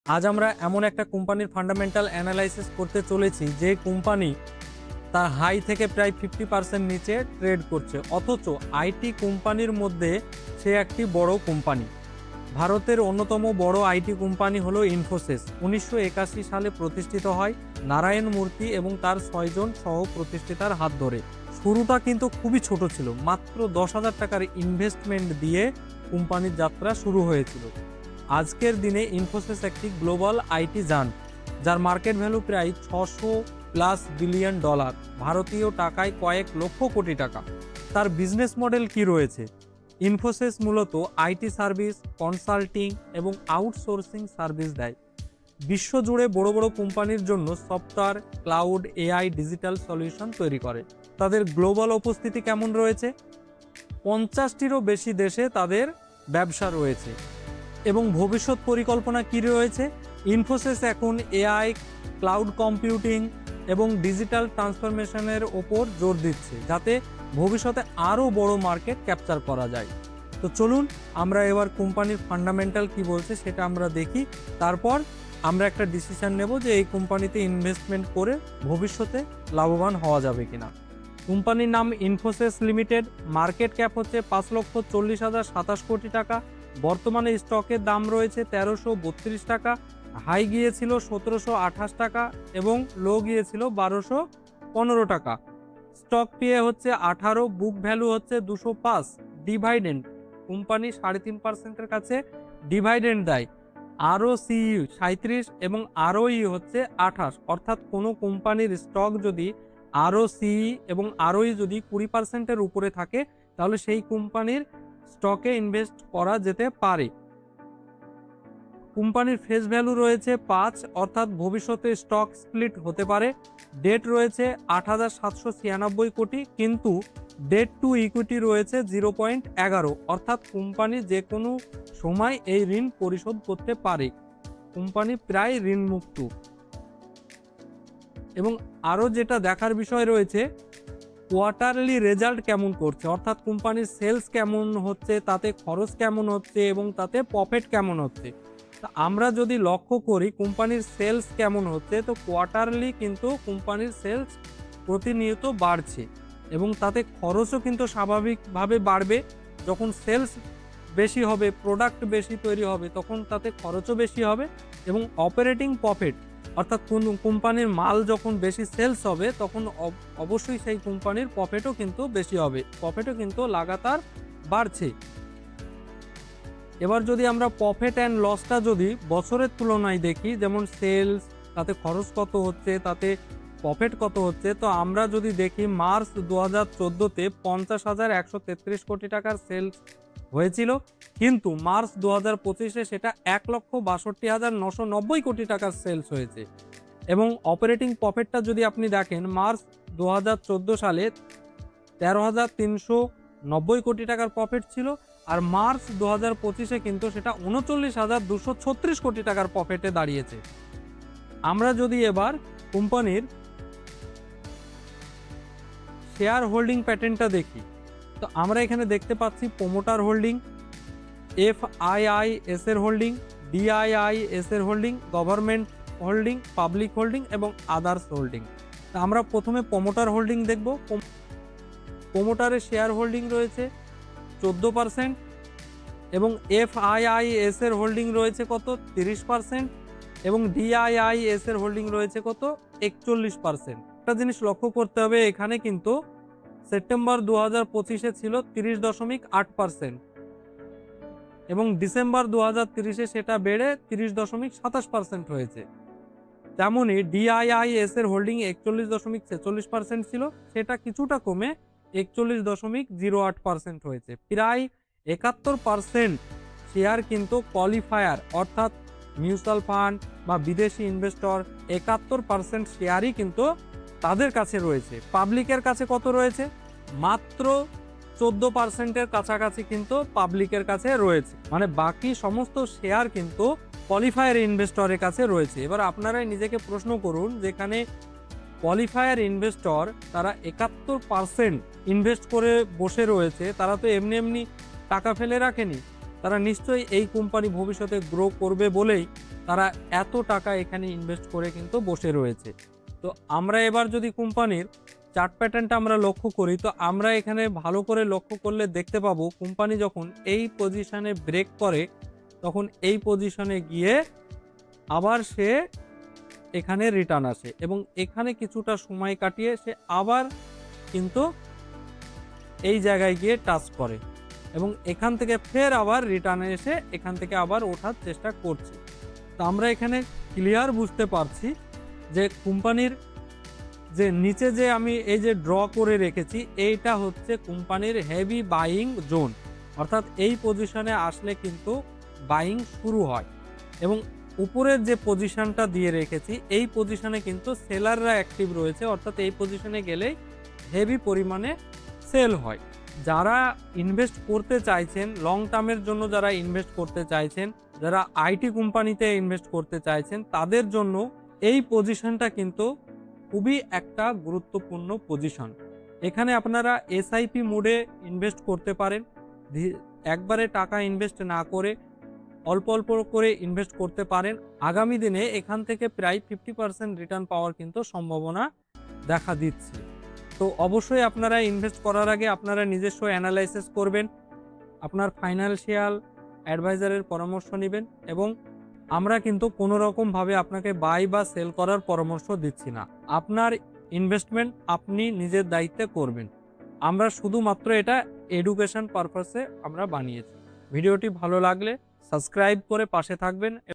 আজ আমরা এমন একটা কোম্পানির ফান্ডামেন্টাল অ্যানালাইসিস করতে চলেছি যে কোম্পানি তার হাই থেকে প্রায় 50% নিচে ট্রেড করছে, অথচ আইটি কোম্পানির মধ্যে সে একটি বড় কোম্পানি। ভারতের অন্যতম বড় আইটি কোম্পানি হলো ইনফোসিস। 1981 সালে প্রতিষ্ঠিত হয় নারায়ণ মূর্তি এবং তার 6 জন সহ প্রতিষ্ঠাতার হাত ধরে। শুরুটা কিন্তু খুবই ছোট ছিল, মাত্র 10,000 টাকার ইনভেস্টমেন্ট দিয়ে কোম্পানির যাত্রা শুরু হয়েছিল। আজকের দিনে ইনফোসিস একটি গ্লোবাল আইটি জায়ান্ট, যার মার্কেট ভ্যালু প্রায় 600+ বিলিয়ন ডলার, ভারতীয় টাকায় কয়েক লক্ষ কোটি টাকা। তার বিজনেস মডেল কি রয়েছে? ইনফোসিস মূলত আইটি সার্ভিস, কনসাল্টিং এবং আউটসোর্সিং সার্ভিস দেয়। বিশ্বজুড়ে বড় বড় কোম্পানির জন্য software, cloud, AI, digital solution তৈরি করে। তাদের গ্লোবাল উপস্থিতি কেমন রয়েছে? 50টিরও বেশি দেশে তাদের ব্যবসা রয়েছে। এবং ভবিষ্যৎ পরিকল্পনা কি রয়েছে? ইনফোসিস এখন এআই, ক্লাউড কম্পিউটিং এবং ডিজিটাল ট্রান্সফরমেশনের ওপর জোর দিচ্ছে, যাতে ভবিষ্যতে আরও বড় মার্কেট ক্যাপচার করা যায়। তো চলুন আমরা এবার কোম্পানির ফান্ডামেন্টাল কি বলছে সেটা আমরা দেখি, তারপর আমরা একটা ডিসিশন নেব যে এই কোম্পানিতে ইনভেস্টমেন্ট করে ভবিষ্যতে লাভবান হওয়া যাবে কিনা। কোম্পানির নাম ইনফোসিস লিমিটেড, মার্কেট ক্যাপ হচ্ছে 5,40,027 কোটি টাকা। বর্তমানে স্টকের দাম রয়েছে 1332 টাকা, হাই গিয়েছিল 1728 টাকা এবং লো গিয়েছিল 1215 টাকা। স্টক পিএ হচ্ছে 18, বুক ভ্যালু হচ্ছে 205। ডিভাইডেন্ড, কোম্পানি 3.5%-এর কাছে ডিভাইডেন্ড দেয়। আরওসি 37 এবং আরওই হচ্ছে 28, অর্থাৎ কোনো কোম্পানির স্টক যদি আরওসি এবং আরওই যদি 20%-এর উপরে থাকে তাহলে সেই কোম্পানির স্টকে ইনভেস্ট করা যেতে পারে। কোম্পানির ফেস ভ্যালু রয়েছে 5, অর্থাৎ ভবিষ্যতে স্টক স্প্লিট হতে পারে। ডেট রয়েছে 8,796 কোটি, কিন্তু ডেট টু ইকুইটি রয়েছে 0.11, অর্থাৎ কোম্পানি যে কোনো সময় এই ঋণ পরিশোধ করতে পারে। কোম্পানি প্রায় ঋণমুক্ত। এবং আরও যেটা দেখার বিষয় রয়েছে, কোয়ার্টারলি রেজাল্ট কেমন করছে, অর্থাৎ কোম্পানির সেলস কেমন হচ্ছে, তাতে খরচ কেমন হচ্ছে এবং তাতে প্রফিট কেমন হচ্ছে। তা আমরা যদি লক্ষ্য করি কোম্পানির সেলস কেমন হচ্ছে, তো কোয়ার্টারলি কিন্তু কোম্পানির সেলস প্রতিনিয়ত বাড়ছে এবং তাতে খরচও কিন্তু স্বাভাবিকভাবে বাড়বে। যখন সেলস বেশি হবে, প্রোডাক্ট বেশি তৈরি হবে, তখন তাতে খরচও বেশি হবে এবং অপারেটিং প্রফিট, অর্থাৎ কোন কোম্পানির মাল যখন বেশি সেলস হবে তখন অবশ্যই সেই কোম্পানির প্রফিটও কিন্তু বেশি হবে, প্রফিটও কিন্তু লাগাতার বাড়ছে। এবার যদি আমরা প্রফিট অ্যান্ড লসটা যদি বছরের তুলনায় দেখি, যেমন সেলস, তাতে খরচ কত হচ্ছে, তাতে প্রফিট কত হচ্ছে, তো আমরা যদি দেখি মার্চ 2014-তে 50,133 কোটি টাকার সেলস হয়েছিল, কিন্তু মার্চ 2025-এ সেটা 1,62,990 কোটি টাকার সেলস হয়েছে। এবং অপারেটিং প্রফিটটা যদি আপনি দেখেন, মার্চ 2014 সালে 13,390 কোটি টাকার প্রফিট ছিল, আর মার্চ 2025-এ কিন্তু সেটা 39,236 কোটি টাকার প্রফিটে দাঁড়িয়েছে। আমরা যদি এবার কোম্পানির শেয়ার হোল্ডিং প্যাটার্নটা দেখি, তো আমরা এখানে দেখতে পাচ্ছি প্রোমোটার হোল্ডিং, এফআইআইএস এর হোল্ডিং, ডিআইআইএস এর holding, government holding, public holding এবং আদার্স হোল্ডিং। তা আমরা প্রথমে প্রোমোটার হোল্ডিং দেখব। প্রোমোটারের শেয়ার হোল্ডিং রয়েছে 14% এবং এফআইআইএস এর হোল্ডিং রয়েছে কত, 30%, এবং ডিআইআইএস এর হোল্ডিং রয়েছে কত, 41%। একটা জিনিস লক্ষ্য করতে হবে, এখানে কিন্তু সেপ্টেম্বর 2025-এ ছিল 30.8% এবং ডিসেম্বর 2030-এ সেটা বেড়ে 30.27% হয়েছে। তেমনই ডিআইআইএস এর হোল্ডিং 41.46% ছিল, সেটা কিছুটা কমে 41.08% হয়েছে। প্রায় 71% শেয়ার কিন্তু কোয়ালিফায়ার, অর্থাৎ মিউচুয়াল ফান্ড বা বিদেশি ইনভেস্টর, 71% শেয়ারই কিন্তু তাদের কাছে রয়েছে। পাবলিকের কাছে কত রয়েছে? মাত্র 14%-এর কাছাকাছি কিন্তু পাবলিকের কাছে রয়েছে, মানে বাকি সমস্ত শেয়ার কিন্তু কোয়ালিফায়ার ইনভেস্টরের কাছে রয়েছে। এবার আপনারাই নিজেকে প্রশ্ন করুন, যেখানে কোয়ালিফায়ার ইনভেস্টর তারা 71% ইনভেস্ট করে বসে রয়েছে, তারা তো এমনি এমনি টাকা ফেলে রাখেনি, তারা নিশ্চয়ই এই কোম্পানি ভবিষ্যতে গ্রো করবে বলেই তারা এত টাকা এখানে ইনভেস্ট করে কিন্তু বসে রয়েছে। তো আমরা এবার যদি কোম্পানির চার্ট প্যাটার্নটা আমরা লক্ষ্য করি, তো আমরা এখানে ভালো করে লক্ষ্য করলে দেখতে পাবো কোম্পানি যখন এই পজিশনে ব্রেক করে তখন এই পজিশনে গিয়ে আবার সে এখানে রিটার্ন আসে এবং এখানে কিছুটা সময় কাটিয়ে সে আবার কিন্তু এই জায়গায় গিয়ে টাচ করে এবং এখান থেকে ফের আবার রিটার্নে এসে এখান থেকে আবার ওঠার চেষ্টা করছে। তো আমরা এখানে ক্লিয়ার বুঝতে পারছি যে কোম্পানির যে নিচে যে আমি এই যে ড্র করে রেখেছি এইটা হচ্ছে কোম্পানির হেভি বাইং জোন, অর্থাৎ এই পজিশনে আসলে কিন্তু বাইং শুরু হয় এবং উপরের যে পজিশনটা দিয়ে রেখেছি এই পজিশনে কিন্তু সেলাররা অ্যাক্টিভ রয়েছে, অর্থাৎ এই পজিশনে গেলেই হেভি পরিমাণে সেল হয়। যারা ইনভেস্ট করতে চাইছেন লং টার্মের জন্য, যারা ইনভেস্ট করতে চাইছেন, যারা আইটি কোম্পানিতে ইনভেস্ট করতে চাইছেন তাদের জন্য এই পজিশনটা কিন্তু খুবই একটা গুরুত্বপূর্ণ পজিশন। এখানে আপনারা এসআইপি মোডে ইনভেস্ট করতে পারেন, একবারে টাকা ইনভেস্ট না করে অল্প অল্প করে ইনভেস্ট করতে পারেন। আগামী দিনে এখান থেকে প্রায় 50% রিটার্ন পাওয়ার কিন্তু সম্ভাবনা দেখা দিচ্ছে। তো অবশ্যই আপনারা ইনভেস্ট করার আগে আপনারা নিজস্ব অ্যানালাইসিস করবেন, আপনার ফাইন্যান্সিয়াল অ্যাডভাইজারের পরামর্শ নেবেন এবং আমরা কিন্তু কোনো রকমভাবে আপনাকে বাই বা সেল করার পরামর্শ দিচ্ছি না। আপনার ইনভেস্টমেন্ট আপনি নিজের দায়িত্বে করবেন। আমরা শুধুমাত্র এটা এডুকেশন পারপাসে আমরা বানিয়েছি। ভিডিওটি ভালো লাগলে সাবস্ক্রাইব করে পাশে থাকবেন।